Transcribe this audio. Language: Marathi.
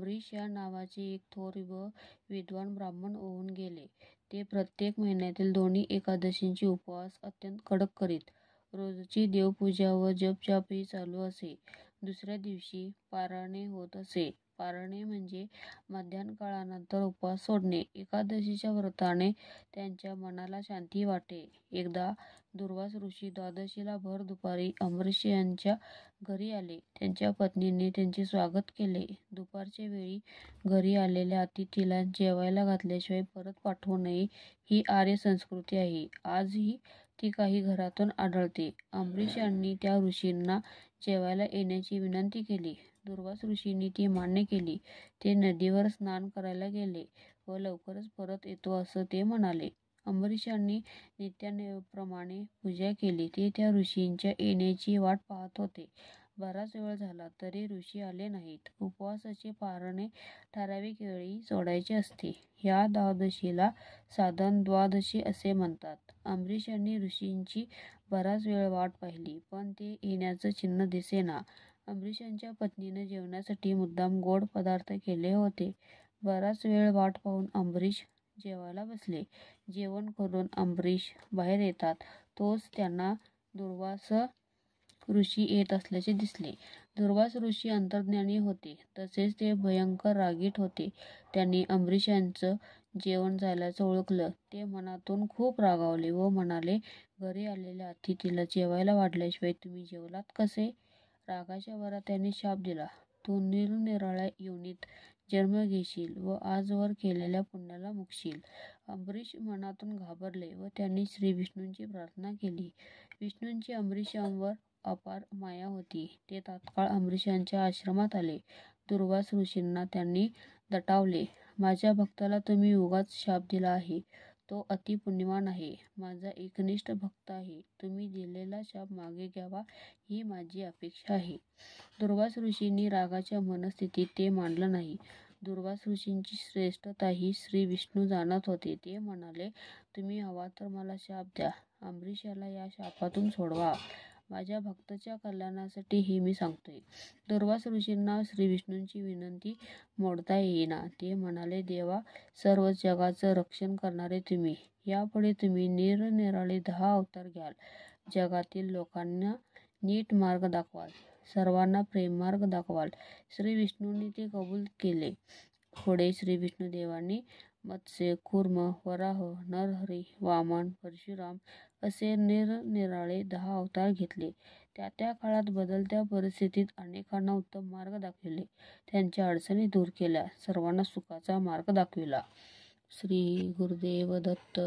अमरीश या नावाचे एक थोर व विद्वान ब्राह्मण होऊन गेले. ते प्रत्येक महिन्यातील दोन्ही एकादशींचे उपवास अत्यंत कडक करीत. रोजची देवपूजा व जपजापही चालू असे. दुसऱ्या दिवशी पारायणे होत असे. पारायणे म्हणजे मध्यान्हकाळानंतर उपवास सोडणे. एकादशीच्या व्रताने त्यांच्या मनाला शांती वाटे. एकदा दुर्वास ऋषी द्वादशीला भर दुपारी अमरीश यांच्या घरी आले. त्यांच्या पत्नीने त्यांचे स्वागत केले. दुपारच्या वेळी घरी आलेल्या अतिथीला जेवायला घातल्याशिवाय परत पाठवू नये ही आर्य संस्कृती आहे. आजही ती काही घरातून आढळते. अमरीश यांनी त्या ऋषींना जेवायला येण्याची विनंती केली. दुर्वास ऋषींनी ती मान्य केली. ते नदीवर स्नान करायला गेले व लवकरच परत येतो असं ते म्हणाले. अमरीश यांनी नित्याप्रमाणे पूजा केली. ते त्या ऋषींच्या येण्याची वाट पाहत होते. बराच वेळ झाला तरी ऋषी आले नाहीत. उपवासाचे पारणे ठराविक वेळी सोडायचे असते. या द्वादशीला साधन द्वादशी असे म्हणतात. अमरीश यांनी ऋषींची बराच वेळ वाट पाहिली, पण ते येण्याचं चिन्ह दिसेना. अमरीशांच्या पत्नीने जेवणासाठी मुद्दाम गोड पदार्थ केले होते. बराच वेळ वाट पाहून अमरीश जेवायला बसले. जेवण करून अमरीश बाहेर येतात तोच त्यांना दुर्वास ऋषी येत असल्याचे दिसले. दुर्वास ऋषी अंतर्ज्ञानी होते, तसेच ते भयंकर रागीट होते. त्यांनी अमरीशांचं जेवण झाल्याचं ओळखलं. ते मनातून खूप रागावले व म्हणाले, घरी आलेल्या अतिथीला जेवायला वाढल्याशिवाय तुम्ही जेवलात कसे? रागाच्या भरात त्यांनी शाप दिला, तू निरनिराळ्या योनीत जन्म घेशील व आजवर केलेल्या पुण्याला मुकशील. अमरीश मनातून घाबरले व त्यांनी श्री विष्णूंची प्रार्थना केली. विष्णूंची अमरीशांवर अपार माया होती. ते तात्काळ अमरीशांच्या आश्रमात आले. दुर्वास ऋषींना त्यांनी दटावले. माझ्या भक्ताला तुम्ही उगाच शाप दिला आहे. तो अति पुण्यवान आहे. माझा एकनिष्ठ भक्त आहे. तुम्ही दिलेला शाप मागे घ्यावा ही माझी अपेक्षा आहे. दुर्वास ऋषींनी रागाच्या मनस्थितीत ते मानलं नाही. दुर्वास ऋषींची श्रेष्ठताही श्री विष्णू जाणत होते. ते म्हणाले, तुम्ही हवा तर मला शाप द्या. अमरीशाला या शापातून सोडवा. माझ्या भक्ताच्या कल्याणासाठी हे मी सांगतोय. दुर्वास ऋषींना श्री विष्णूंची विनंती मोडता येईना. ते म्हणाले, देवा, सर्व जगाचं रक्षण करणारे तुम्ही. यापुढे तुम्ही निरनिराळे 10 अवतार घ्याल. जगातील लोकांना नीट मार्ग दाखवाल. सर्वांना प्रेममार्ग दाखवाल. श्री विष्णूंनी ते कबूल केले. पुढे श्री विष्णुदेवांनी मत्स्य, कूर्म, वराह, नरहरी, वामन, परशुराम असे निरनिराळे 10 अवतार घेतले. त्या त्या काळात बदलत्या परिस्थितीत अनेकांना उत्तम मार्ग दाखविले. त्यांच्या अडचणी दूर केल्या. सर्वांना सुखाचा मार्ग दाखविला. श्री गुरुदेव दत्त.